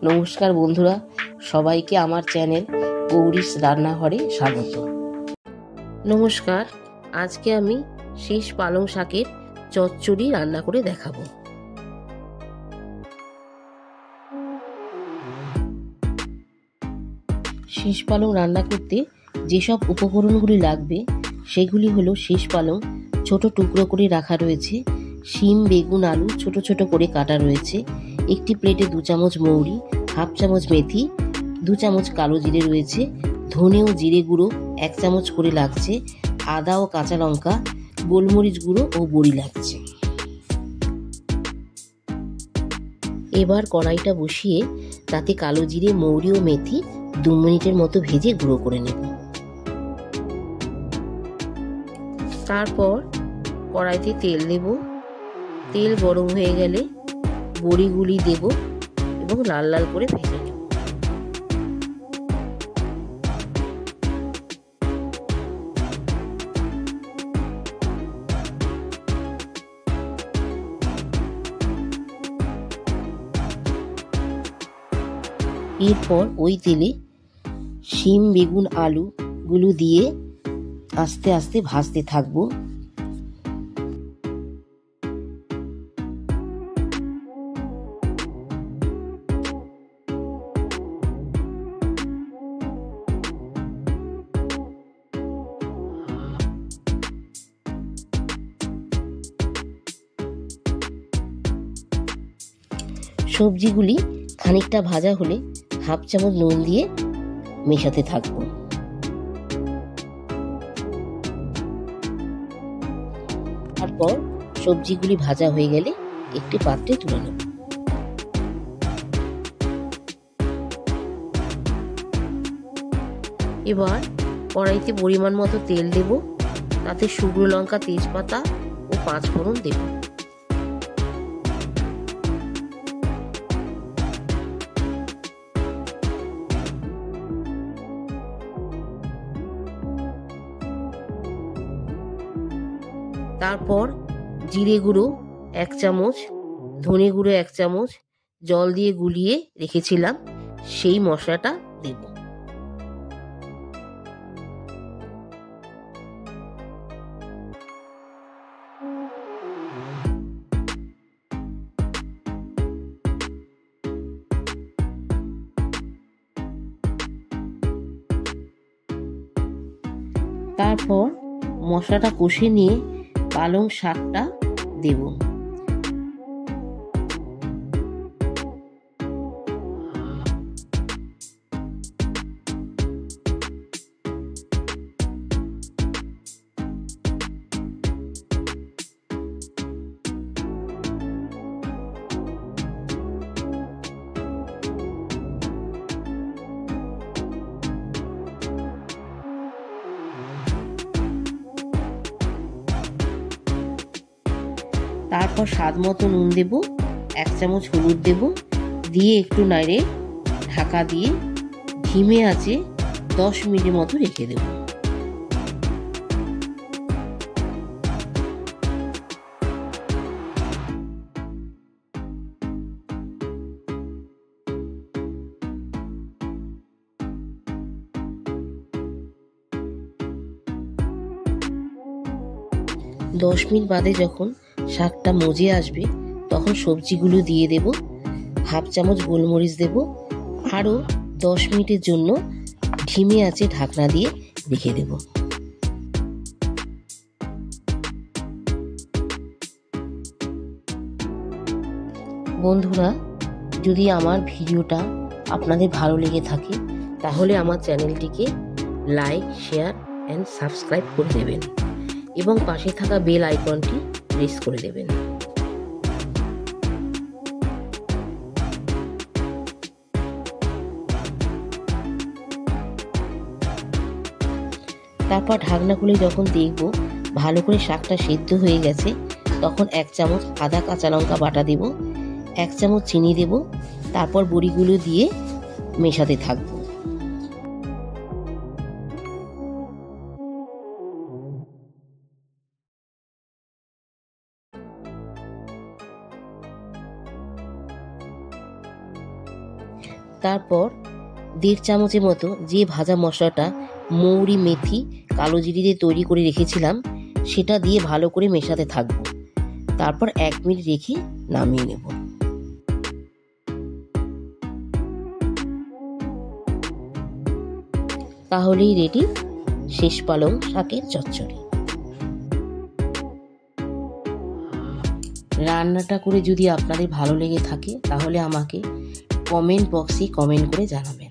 নমস্কার বন্ধুরা, সবাইকে আমার চ্যানেল গৌরীস রান্নাঘরে স্বাগত। নমস্কার, আজকে আমি শীষ পালং শাকের চচ্চড়ি রান্না করে দেখাবো। শীষ পালং রান্না করতে যেসব উপকরণগুলি লাগবে সেগুলি হলো শীষ পালং ছোট টুকরো করে রাখা রয়েছে, শিম, বেগুন, আলু ছোট ছোট করে কাটা রয়েছে, একটি প্লেটে 2 চামচ মৌরি, হাফ চামচ মেথি, 2 চামচ কালো জিরে রয়েছে, ধনে ও জিরে গুঁড়ো 1 চামচ করে লাগছে, আদা ও কাঁচা লঙ্কা, গোলমরিচ গুঁড়ো ও বড়ি লাগছে। এবার কড়াইটা বসিয়ে তাতে কালো জিরে, মৌরি ও মেথি 2 মিনিটের মতো ভেজে গুঁড়ো করে নেব। তারপর কড়াইতে তেল দেব। তেল গরম হয়ে গেলে বড়িগুলি দেব এবং লাল লাল করে ভেজে নেব। এরপর ওই তেলে শিম, বেগুন, আলু গুলো দিয়ে আস্তে আস্তে ভাজতে থাকবো। সবজিগুলি খানিকটা ভাজা হলে হাফ চামচ নুন দিয়ে মেশাতে থাকবো। তারপর সবজিগুলি ভাজা হয়ে গেলে একটি পাত্রে তুলে নেব। এবার কড়াইতে পরিমাণ মতো তেল দেব, তাতে শুকনো লঙ্কা, তেজপাতা ও 5 ফোড়ন দেব। তারপর জিরে গুঁড়ো 1 চামচ, ধনে গুঁড়ো 1 চামচ জল দিয়ে গুলিয়ে রেখেছিলাম সেই মশলাটা দেব। তারপর মশলাটা কষে নিয়ে পালং শাকটা দেব। তারপর স্বাদ মতো নুন দেব, 1 চামচ হলুদ দেব, দিয়ে একটু নাড়ে ঢাকা দিয়ে ধিমে আঁচে 10 মিনিটের মতো রেখে দেব। দশ মিনিট বাদে যখন শাকটা মজে আসবে তখন সবজিগুলো দিয়ে দেব, হাফ চামচ গোলমরিচ দেব, আরও 10 মিনিটের জন্য ধিমে আঁচে ঢাকনা দিয়ে রেখে দেব। বন্ধুরা, যদি আমার ভিডিওটা আপনাদের ভালো লেগে থাকে তাহলে আমার চ্যানেলটিকে লাইক, শেয়ার অ্যান্ড সাবস্ক্রাইব করে দেবেন এবং পাশে থাকা বেল আইকনটি প্রেস করে দেবেন। তারপর ঢাকনা খুলে যখন দেখব ভালো করে শাকটা সেদ্ধ হয়ে গেছে তখন 1 চামচ আদা কাঁচা লঙ্কা বাটা দেব, 1 চামচ চিনি দেব, তারপর বড়িগুলো দিয়ে মেশাতে থাকবো। তারপর 1.5 চামচের মতো যে ভাজা মশলাটা মৌরি, মেথি, কালো জিরে দিয়ে তৈরি করে রেখেছিলাম সেটা দিয়ে ভালো করে মেশাতে থাকবো। তারপর 1 মিনিট রেখে নামিয়ে নেব। তাহলেই রেডি শেষ পালং শাকের চচ্চড়ি। রান্নাটা করে যদি আপনাদের ভালো লেগে থাকে তাহলে আমাকে কমেন্ট বক্সে কমেন্ট করে জানাবেন।